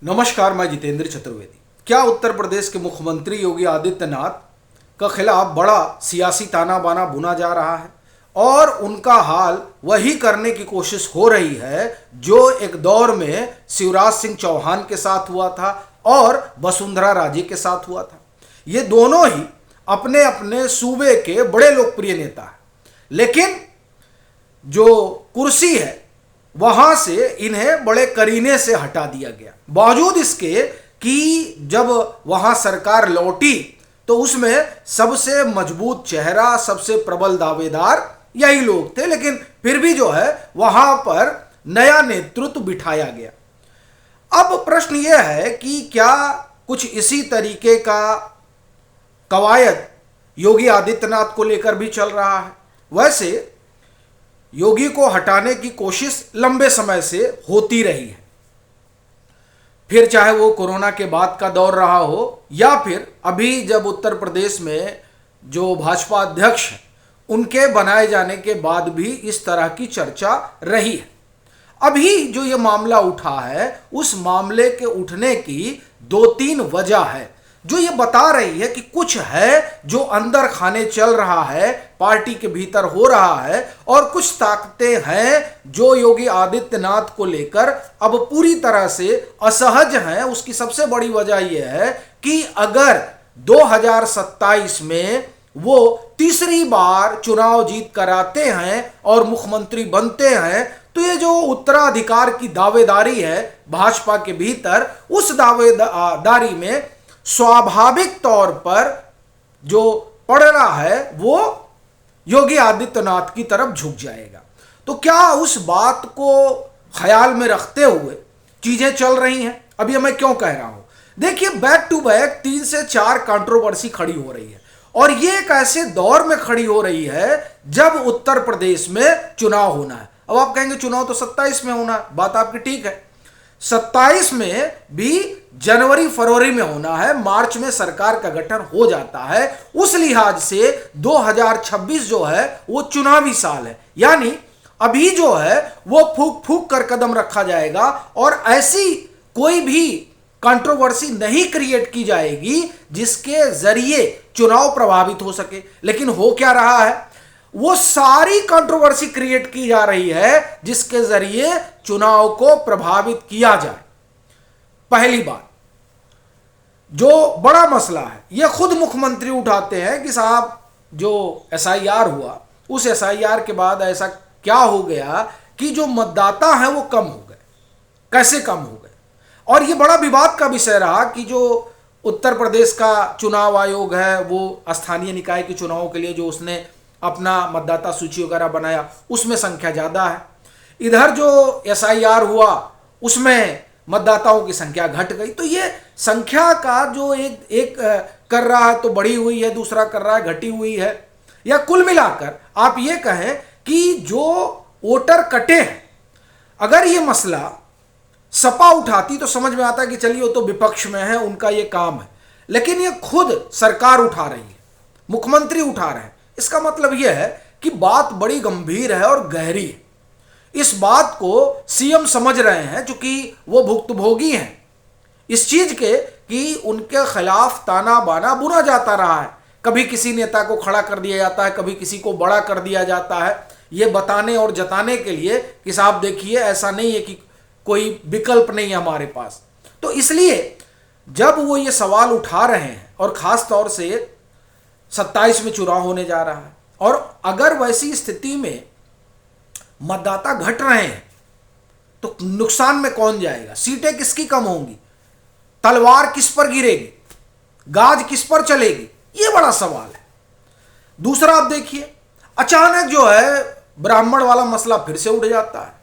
नमस्कार, मैं जितेंद्र चतुर्वेदी। क्या उत्तर प्रदेश के मुख्यमंत्री योगी आदित्यनाथ का खिलाफ बड़ा सियासी ताना बाना बुना जा रहा है और उनका हाल वही करने की कोशिश हो रही है जो एक दौर में शिवराज सिंह चौहान के साथ हुआ था और वसुंधरा राजे के साथ हुआ था। ये दोनों ही अपने अपने सूबे के बड़े लोकप्रिय नेता हैं, लेकिन जो कुर्सी है वहां से इन्हें बड़े करीने से हटा दिया गया। बावजूद इसके कि जब वहां सरकार लौटी तो उसमें सबसे मजबूत चेहरा, सबसे प्रबल दावेदार यही लोग थे, लेकिन फिर भी जो है वहां पर नया नेतृत्व बिठाया गया। अब प्रश्न यह है कि क्या कुछ इसी तरीके का कवायद योगी आदित्यनाथ को लेकर भी चल रहा है। वैसे योगी को हटाने की कोशिश लंबे समय से होती रही है, फिर चाहे वो कोरोना के बाद का दौर रहा हो या फिर अभी जब उत्तर प्रदेश में जो भाजपा अध्यक्ष हैं उनके बनाए जाने के बाद भी इस तरह की चर्चा रही है। अभी जो ये मामला उठा है उस मामले के उठने की दो तीन वजह है जो ये बता रही है कि कुछ है जो अंदर खाने चल रहा है, पार्टी के भीतर हो रहा है, और कुछ ताकतें हैं जो योगी आदित्यनाथ को लेकर अब पूरी तरह से असहज हैं। उसकी सबसे बड़ी वजह यह है कि अगर 2027 में वो तीसरी बार चुनाव जीत कर आते हैं और मुख्यमंत्री बनते हैं तो ये जो उत्तराधिकार की दावेदारी है भाजपा के भीतर, उस दावेदारी में स्वाभाविक तौर पर जो पड़ रहा है वो योगी आदित्यनाथ की तरफ झुक जाएगा। तो क्या उस बात को ख्याल में रखते हुए चीजें चल रही हैं? अभी मैं क्यों कह रहा हूं, देखिए, बैक टू बैक 3 से 4 कंट्रोवर्सी खड़ी हो रही है और ये एक ऐसे दौर में खड़ी हो रही है जब उत्तर प्रदेश में चुनाव होना है। अब आप कहेंगे चुनाव तो 27 में होना है, बात आपकी ठीक है, 27 में भी जनवरी फरवरी में होना है, मार्च में सरकार का गठन हो जाता है। उस लिहाज से 2026 जो है वो चुनावी साल है, यानी अभी जो है वो फूक फूक कर कदम रखा जाएगा और ऐसी कोई भी कंट्रोवर्सी नहीं क्रिएट की जाएगी जिसके जरिए चुनाव प्रभावित हो सके। लेकिन हो क्या रहा है, वो सारी कंट्रोवर्सी क्रिएट की जा रही है जिसके जरिए चुनाव को प्रभावित किया जाए। पहली बात, जो बड़ा मसला है ये खुद मुख्यमंत्री उठाते हैं कि साहब जो एसआईआर हुआ, उस एसआईआर के बाद ऐसा क्या हो गया कि जो मतदाता हैं वो कम हो गए। कैसे कम हो गए? और ये बड़ा विवाद का विषय रहा कि जो उत्तर प्रदेश का चुनाव आयोग है वो स्थानीय निकाय के चुनावों के लिए जो उसने अपना मतदाता सूची वगैरह बनाया उसमें संख्या ज्यादा है, इधर जो एसआईआर हुआ उसमें मतदाताओं की संख्या घट गई। तो ये संख्या का जो एक कर रहा है तो बढ़ी हुई है, दूसरा कर रहा है घटी हुई है, या कुल मिलाकर आप ये कहें कि जो वोटर कटे हैं, अगर ये मसला सपा उठाती तो समझ में आता कि चलिए वो तो विपक्ष में है, उनका ये काम है, लेकिन ये खुद सरकार उठा रही है, मुख्यमंत्री उठा रहे हैं। इसका मतलब यह है कि बात बड़ी गंभीर है और गहरी है। इस बात को सीएम समझ रहे हैं क्योंकि वो भुक्तभोगी हैं इस चीज के कि उनके खिलाफ ताना बाना बुना जाता रहा है। कभी किसी नेता को खड़ा कर दिया जाता है, कभी किसी को बड़ा कर दिया जाता है, ये बताने और जताने के लिए कि साहब देखिए ऐसा नहीं है कि कोई विकल्प नहीं है हमारे पास। तो इसलिए जब वो ये सवाल उठा रहे हैं और खास तौर से 27 में चुनाव होने जा रहा है और अगर वैसी स्थिति में मतदाता घट रहे हैं तो नुकसान में कौन जाएगा? सीटें किसकी कम होंगी? तलवार किस पर गिरेगी? गाज किस पर चलेगी? यह बड़ा सवाल है। दूसरा, आप देखिए, अचानक जो है ब्राह्मण वाला मसला फिर से उठ जाता है।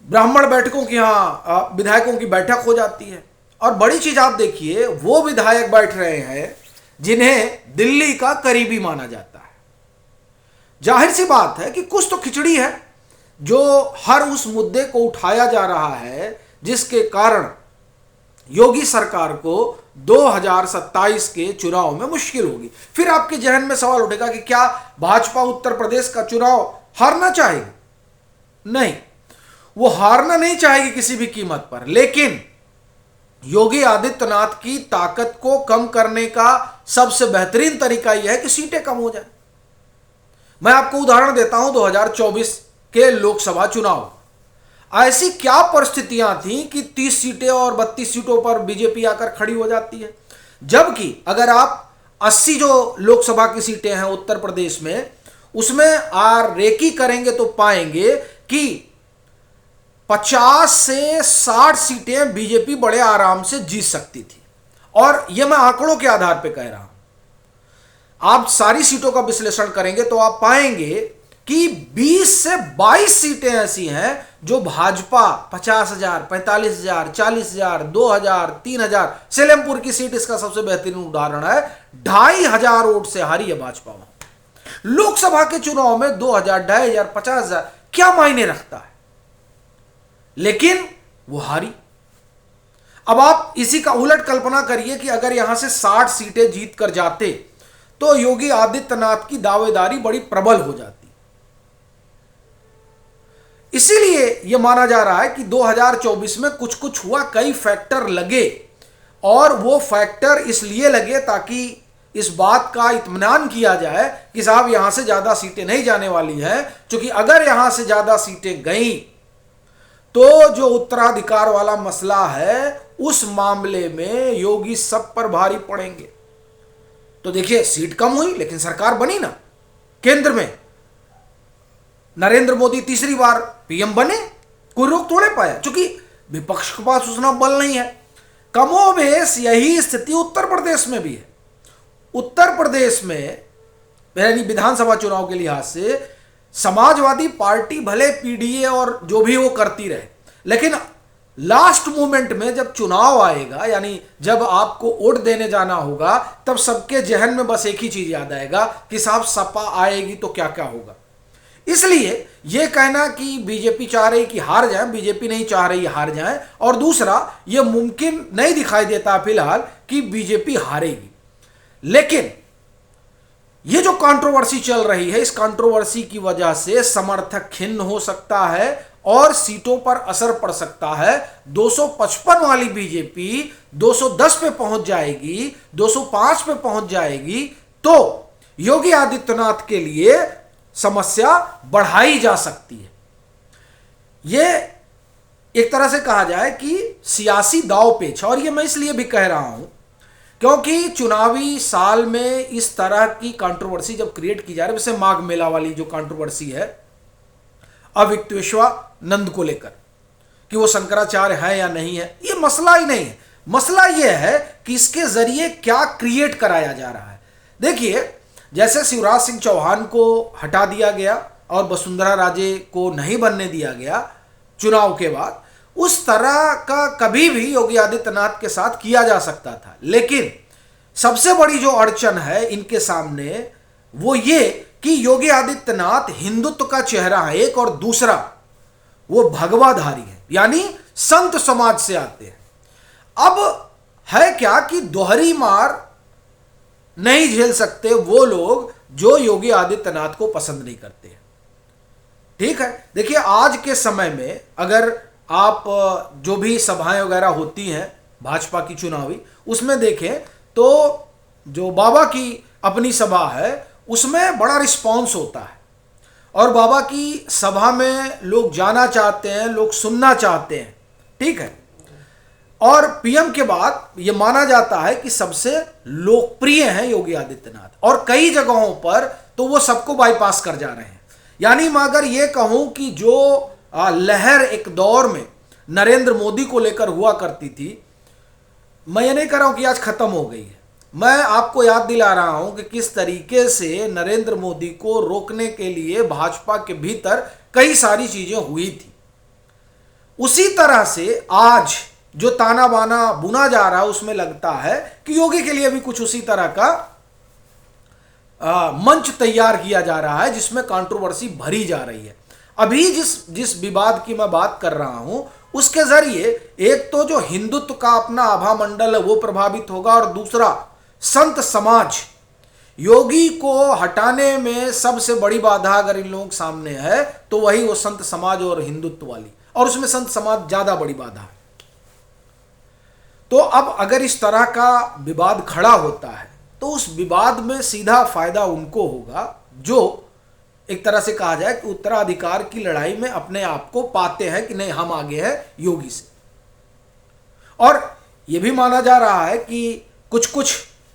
ब्राह्मण बैठकों की, यहां विधायकों की बैठक हो जाती है और बड़ी चीज आप देखिए, वो विधायक बैठ रहे हैं जिन्हें दिल्ली का करीबी माना जाता है। जाहिर सी बात है कि कुछ तो खिचड़ी है जो हर उस मुद्दे को उठाया जा रहा है जिसके कारण योगी सरकार को 2027 के चुनाव में मुश्किल होगी। फिर आपके जहन में सवाल उठेगा कि क्या भाजपा उत्तर प्रदेश का चुनाव हारना चाहेगी? नहीं, वो हारना नहीं चाहेगी किसी भी कीमत पर, लेकिन योगी आदित्यनाथ की ताकत को कम करने का सबसे बेहतरीन तरीका यह है कि सीटें कम हो जाए। मैं आपको उदाहरण देता हूं 2024 के लोकसभा चुनाव। ऐसी क्या परिस्थितियां थी कि 30 सीटें और 32 सीटों पर बीजेपी आकर खड़ी हो जाती है, जबकि अगर आप 80 जो लोकसभा की सीटें हैं उत्तर प्रदेश में, उसमें रेकी करेंगे तो पाएंगे कि 50 से 60 सीटें बीजेपी बड़े आराम से जीत सकती थी। और यह मैं आंकड़ों के आधार पर कह रहा हूं। आप सारी सीटों का विश्लेषण करेंगे तो आप पाएंगे कि 20 से 22 सीटें ऐसी हैं जो भाजपा 50,000, 45,000, 40,000, 2,000, 3,000, सेलेमपुर की सीट इसका सबसे बेहतरीन उदाहरण है, 2,500 वोट से हारी है भाजपा वहां। लोकसभा के चुनाव में 2,000, 2,500, 50,000 क्या मायने रखता है, लेकिन वो हारी। अब आप इसी का उलट कल्पना करिए कि अगर यहां से 60 सीटें जीत कर जाते तो योगी आदित्यनाथ की दावेदारी बड़ी प्रबल हो जाती। इसीलिए यह माना जा रहा है कि 2024 में कुछ कुछ हुआ, कई फैक्टर लगे, और वो फैक्टर इसलिए लगे ताकि इस बात का इत्मीनान किया जाए कि साहब यहां से ज्यादा सीटें नहीं जाने वाली हैं, क्योंकि अगर यहां से ज्यादा सीटें गई तो जो उत्तराधिकार वाला मसला है उस मामले में योगी सब पर भारी पड़ेंगे। तो देखिए, सीट कम हुई लेकिन सरकार बनी ना, केंद्र में नरेंद्र मोदी तीसरी बार पीएम बने, कोई रोक थोड़े पाया, क्योंकि विपक्ष के पास उतना बल नहीं है। कमोबेश यही स्थिति उत्तर प्रदेश में भी है। उत्तर प्रदेश में यानी विधानसभा चुनाव के लिहाज से समाजवादी पार्टी भले पीडीए और जो भी वो करती रहे, लेकिन लास्ट मोमेंट में जब चुनाव आएगा, यानी जब आपको वोट देने जाना होगा, तब सबके जहन में बस एक ही चीज याद आएगा कि साहब सपा आएगी तो क्या क्या होगा। इसलिए यह कहना कि बीजेपी चाह रही कि हार जाए, बीजेपी नहीं चाह रही हार जाए, और दूसरा यह मुमकिन नहीं दिखाई देता फिलहाल कि बीजेपी हारेगी। लेकिन यह जो कंट्रोवर्सी चल रही है, इस कंट्रोवर्सी की वजह से समर्थक खिन्न हो सकता है और सीटों पर असर पड़ सकता है। 255 वाली बीजेपी 210 पे पहुंच जाएगी, 205 पे पहुंच जाएगी, तो योगी आदित्यनाथ के लिए समस्या बढ़ाई जा सकती है। यह एक तरह से कहा जाए कि सियासी दाव पेच। और यह मैं इसलिए भी कह रहा हूं क्योंकि चुनावी साल में इस तरह की कंट्रोवर्सी जब क्रिएट की जा रही है, जैसे माघ मेला वाली जो कंट्रोवर्सी है अविक्तेश्वरानंद को लेकर कि वो शंकराचार्य है या नहीं है, ये मसला ही नहीं है। मसला यह है कि इसके जरिए क्या क्रिएट कराया जा रहा है। देखिए, जैसे शिवराज सिंह चौहान को हटा दिया गया और वसुंधरा राजे को नहीं बनने दिया गया चुनाव के बाद, उस तरह का कभी भी योगी आदित्यनाथ के साथ किया जा सकता था। लेकिन सबसे बड़ी जो अड़चन है इनके सामने वो ये कि योगी आदित्यनाथ हिंदुत्व का चेहरा है एक, और दूसरा वो भगवाधारी है, यानी संत समाज से आते हैं। अब है क्या कि दोहरी मार नहीं झेल सकते वो लोग जो योगी आदित्यनाथ को पसंद नहीं करते हैं। ठीक है, देखिए आज के समय में अगर आप जो भी सभाएं वगैरह होती हैं भाजपा की चुनावी, उसमें देखें तो जो बाबा की अपनी सभा है उसमें बड़ा रिस्पांस होता है, और बाबा की सभा में लोग जाना चाहते हैं, लोग सुनना चाहते हैं। ठीक है, और पीएम के बाद यह माना जाता है कि सबसे लोकप्रिय हैं योगी आदित्यनाथ, और कई जगहों पर तो वो सबको बाईपास कर जा रहे हैं। यानी मैं अगर ये कहूं कि जो लहर एक दौर में नरेंद्र मोदी को लेकर हुआ करती थी, मैं ये नहीं कह रहा हूं कि आज खत्म हो गई है। मैं आपको याद दिला रहा हूं कि किस तरीके से नरेंद्र मोदी को रोकने के लिए भाजपा के भीतर कई सारी चीजें हुई थी। उसी तरह से आज जो ताना बाना बुना जा रहा है उसमें लगता है कि योगी के लिए भी कुछ उसी तरह का मंच तैयार किया जा रहा है जिसमें कंट्रोवर्सी भरी जा रही है। अभी जिस विवाद की मैं बात कर रहा हूं उसके जरिए एक तो जो हिंदुत्व का अपना आभा मंडल है वो प्रभावित होगा, और दूसरा संत समाज। योगी को हटाने में सबसे बड़ी बाधा अगर इन लोगों के सामने है तो वही वो संत समाज और हिंदुत्व वाली। और उसमें संत समाज ज्यादा बड़ी बाधा है। तो अब अगर इस तरह का विवाद खड़ा होता है तो उस विवाद में सीधा फायदा उनको होगा जो एक तरह से कहा जाए कि उत्तराधिकार की लड़ाई में अपने आप को पाते हैं कि नहीं हम आगे हैं योगी से। और यह भी माना जा रहा है कि कुछ कुछ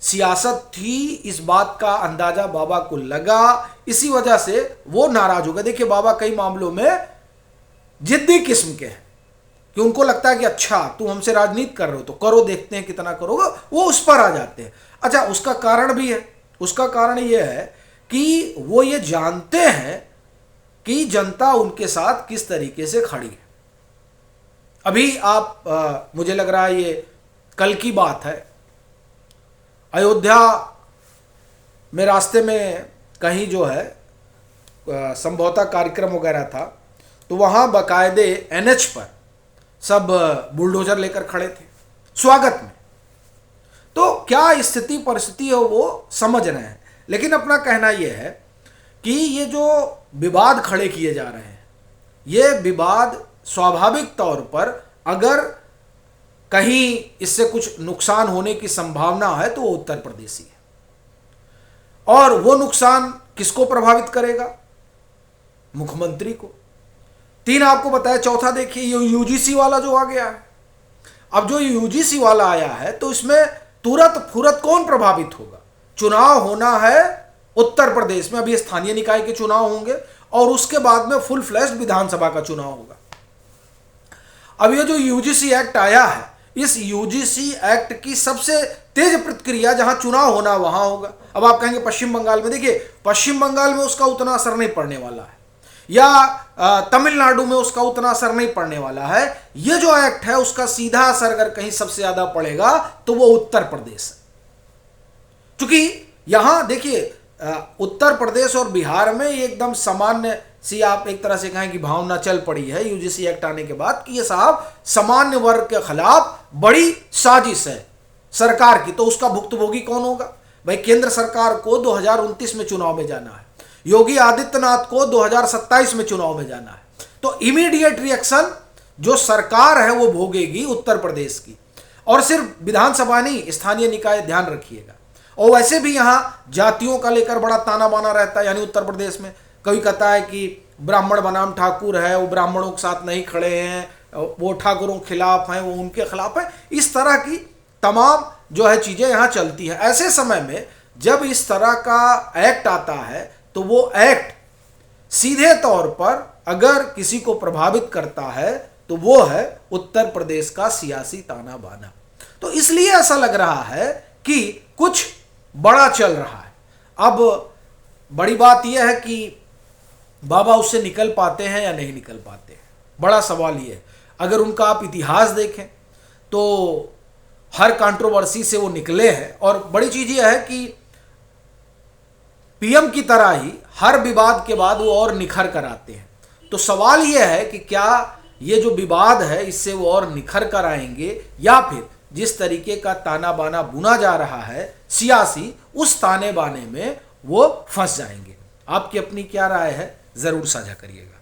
सियासत थी, इस बात का अंदाजा बाबा को लगा, इसी वजह से वो नाराज हो गए। देखिए बाबा कई मामलों में जिद्दी किस्म के हैं कि उनको लगता है कि अच्छा तुम हमसे राजनीति कर रहे हो तो करो, देखते हैं कितना करोगे, वो उस पर आ जाते हैं। अच्छा उसका कारण भी है, उसका कारण यह है कि वो ये जानते हैं कि जनता उनके साथ किस तरीके से खड़ी है। अभी आप मुझे लग रहा है ये कल की बात है, अयोध्या में रास्ते में कहीं जो है संभवतः कार्यक्रम वगैरह था, तो वहाँ बाकायदे एनएच पर सब बुलडोजर लेकर खड़े थे स्वागत में। तो क्या स्थिति परिस्थिति है वो समझ रहे हैं, लेकिन अपना कहना यह है कि ये जो विवाद खड़े किए जा रहे हैं, ये विवाद स्वाभाविक तौर पर अगर कहीं इससे कुछ नुकसान होने की संभावना है तो वो उत्तर प्रदेश ही है। और वो नुकसान किसको प्रभावित करेगा? मुख्यमंत्री को। 3 आपको बताया, चौथा देखिए ये यूजीसी वाला जो आ गया है। अब जो यूजीसी वाला आया है तो इसमें तुरंत फुरत कौन प्रभावित होगा? चुनाव होना है उत्तर प्रदेश में, अभी स्थानीय निकाय के चुनाव होंगे और उसके बाद में फुल फ्लैश्ड विधानसभा का चुनाव होगा। अब ये जो यूजीसी एक्ट आया है, इस यूजीसी एक्ट की सबसे तेज प्रतिक्रिया जहां चुनाव होना वहां होगा। अब आप कहेंगे पश्चिम बंगाल में, देखिए पश्चिम बंगाल में उसका उतना असर नहीं पड़ने वाला है, या तमिलनाडु में उसका उतना असर नहीं पड़ने वाला है। यह जो एक्ट है उसका सीधा असर अगर कहीं सबसे ज्यादा पड़ेगा तो वो उत्तर प्रदेश है। क्योंकि यहां देखिए उत्तर प्रदेश और बिहार में एकदम सामान्य सी आप एक तरह से कहें कि भावना चल पड़ी है यूजीसी एक्ट आने के बाद कि ये साहब सामान्य वर्ग के खिलाफ बड़ी साजिश है सरकार की। तो उसका भुक्तभोगी कौन होगा? भाई केंद्र सरकार को 2029 में चुनाव में जाना है, योगी आदित्यनाथ को 2027 में चुनाव में जाना है। तो इमीडिएट रिएक्शन जो सरकार है वो भोगेगी उत्तर प्रदेश की। और सिर्फ विधानसभा नहीं, स्थानीय निकाय ध्यान रखिएगा। और वैसे भी यहां जातियों का लेकर बड़ा ताना बाना रहता है, यानी उत्तर प्रदेश में कभी कहता है कि ब्राह्मण बनाम ठाकुर है, वो ब्राह्मणों के साथ नहीं खड़े हैं, वो ठाकुरों के खिलाफ हैं, वो उनके खिलाफ है। इस तरह की तमाम जो है चीजें यहां चलती हैं। ऐसे समय में जब इस तरह का एक्ट आता है तो वो एक्ट सीधे तौर पर अगर किसी को प्रभावित करता है तो वो है उत्तर प्रदेश का सियासी ताना बाना। तो इसलिए ऐसा लग रहा है कि कुछ बड़ा चल रहा है। अब बड़ी बात यह है कि बाबा उससे निकल पाते हैं या नहीं निकल पाते हैं, बड़ा सवाल ये है। अगर उनका आप इतिहास देखें तो हर कंट्रोवर्सी से वो निकले हैं। और बड़ी चीज यह है कि पीएम की तरह ही हर विवाद के बाद वो और निखर कर आते हैं। तो सवाल यह है कि क्या ये जो विवाद है इससे वो और निखर कर आएंगे, या फिर जिस तरीके का ताना बाना बुना जा रहा है सियासी, उस ताने बाने में वो फंस जाएंगे। आपकी अपनी क्या राय है, जरूर साझा करिएगा।